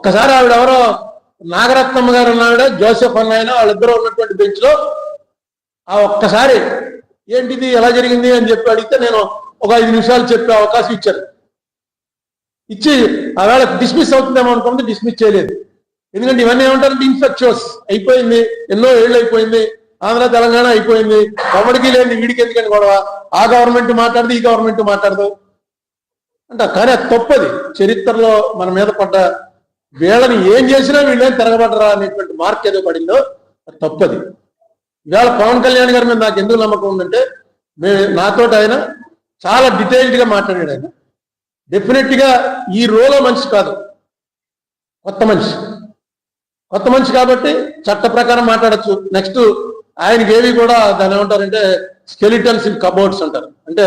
ఒక్కసారి ఆవిడెవరో నాగరత్నమ్మ గారు అన్నావిడ, జోసెఫ్ అన్నాయన వాళ్ళిద్దరూ ఉన్నటువంటి బెంచ్ లో ఆ ఒక్కసారి ఏంటిది ఎలా జరిగింది అని చెప్పి అడిగితే నేను ఒక 5 నిమిషాలు చెప్పే అవకాశం ఇచ్చారు. ఇచ్చి ఆవేళ డిస్మిస్ అవుతుందేమో అనుకుంటే డిస్మిస్ చేయలేదు. ఎందుకంటే ఇవన్నీ ఏమంటారంటే ఇన్ఫెక్చువస్ అయిపోయింది, ఎన్నో ఏళ్ళు అయిపోయింది, ఆంధ్ర తెలంగాణ అయిపోయింది, ఎవరికి లేని వీడికి ఎందుకని గొడవ, ఆ గవర్నమెంట్ మాట్లాడదు ఈ గవర్నమెంట్ మాట్లాడదు అంట. కానీ అది తప్పది. చరిత్రలో మన మీద పడ్డ వీళ్ళని ఏం చేసినా వీళ్ళేం తిరగబడరా అనేటువంటి మార్క్ ఏదో పడిందో అది తప్పది. ఇవాళ పవన్ కళ్యాణ్ గారి మీద నాకు ఎందుకు నమ్మకం ఉందంటే, నాతో ఆయన చాలా డీటెయిల్డ్గా మాట్లాడాడు. ఆయన డెఫినెట్ గా ఈ రోలో మనిషి కాదు, కొత్త మనిషి కాబట్టి చట్ట ప్రకారం మాట్లాడచ్చు. నెక్స్ట్ ఆయనకి ఏవి కూడా దాని ఏమంటారంటే స్కెలిటన్స్ ఇన్ కబోర్డ్స్ అంటారు. అంటే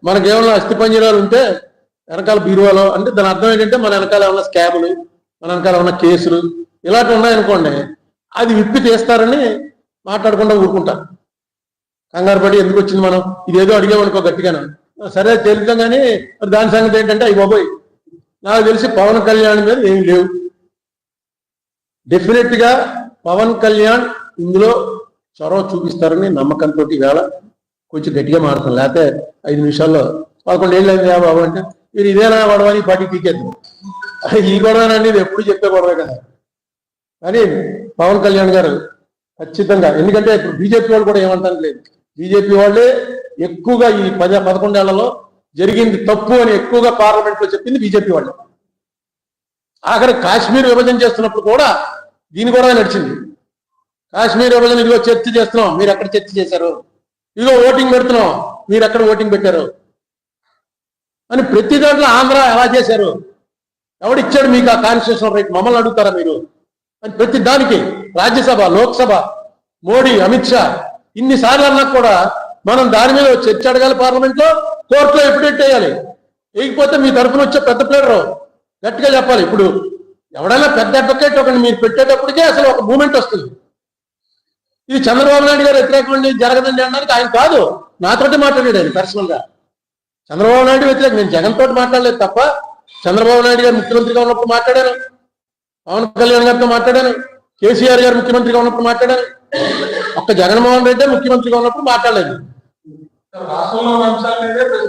మనకి ఏమన్నా అస్థిపంజరాలు ఉంటే వెనకాల బీరువాలో, అంటే దాని అర్థం ఏంటంటే మన వెనకాల ఏమన్నా స్కాములు, మన వెనకాల ఏమన్నా కేసులు ఇలాంటివి ఉన్నాయనుకోండి, అది విప్పి తీస్తారని మాట్లాడకుండా ఊరుకుంటారు. కంగారు పడి ఎందుకు వచ్చింది మనం ఇదేదో అడిగామనుకో గట్టిగాను, సరే తెలుద్దాం. కానీ మరి దాని సంగతి ఏంటంటే అయ్యి బాబోయ్, నాకు తెలిసి పవన్ కళ్యాణ్ మీద ఏమి లేవు. డెఫినెట్ గా పవన్ కళ్యాణ్ ఇందులో చొరవ చూపిస్తారని నమ్మకంతో వేళ కొంచెం గట్టిగా మారుతాం. లేకపోతే 5 నిమిషాల్లో 11 ఏళ్ళు అయింది బాబు అంటే మీరు ఇదేనా గొడవని పార్టీ పీకేద్దాం. ఈ గొడవనండి ఇది ఎప్పుడు చెప్పే గొడవే కదా. కానీ పవన్ కళ్యాణ్ గారు ఖచ్చితంగా, ఎందుకంటే ఇప్పుడు బీజేపీ వాళ్ళు కూడా ఏమంటారు లేదు, బీజేపీ వాళ్ళే ఎక్కువగా ఈ 11 ఏళ్లలో జరిగింది తప్పు అని ఎక్కువగా పార్లమెంట్ లో చెప్పింది బీజేపీ వాళ్ళు. ఆఖరి కాశ్మీర్ విభజన చేస్తున్నప్పుడు కూడా దీని కూడా నడిచింది. కాశ్మీర్ విభజన ఇదిగో చర్చ చేస్తున్నాం, మీరు ఎక్కడ చర్చ చేశారు, ఇదిగో ఓటింగ్ పెడుతున్నాం, మీరు ఎక్కడ ఓటింగ్ పెట్టారు అని ప్రతి దాంట్లో ఆంధ్ర ఎలా చేశారు, ఎవడిచ్చాడు మీకు ఆ కాన్స్టిట్యూషనల్ రైట్, మమ్మల్ని అడుగుతారా మీరు అని ప్రతి దానికి రాజ్యసభ, లోక్సభ, మోడీ, అమిత్ షా ఇన్నిసార్లు అన్నా కూడా మనం దాని మీద చర్చ అడగాలి పార్లమెంట్ లో, కోర్టులో ఎప్పుడెట్ వేయాలి. వేయకపోతే మీ తరఫున వచ్చే పెద్ద ప్లేయర్ గట్టిగా చెప్పాలి. ఇప్పుడు ఎవడైనా పెద్ద అడ్వకేట్ ఒకటి మీరు పెట్టేటప్పటికే అసలు ఒక మూమెంట్ వస్తుంది. ఇది చంద్రబాబు నాయుడు గారు వ్యతిరేకం జరగదండి అనడానికి ఆయన కాదు, నాతోటి మాట్లాడాడు ఆయన పర్సనల్ గా. చంద్రబాబు నాయుడు వ్యతిరేకం, నేను జగన్ తోటి మాట్లాడలేదు తప్ప, చంద్రబాబు నాయుడు గారు ముఖ్యమంత్రిగా ఉన్నప్పుడు మాట్లాడాను, పవన్ కళ్యాణ్ గారితో మాట్లాడాను, కేసీఆర్ గారు ముఖ్యమంత్రిగా ఉన్నప్పుడు మాట్లాడాను, ఒక్క జగన్మోహన్ రెడ్డి ముఖ్యమంత్రిగా ఉన్నప్పుడు మాట్లాడలేదు.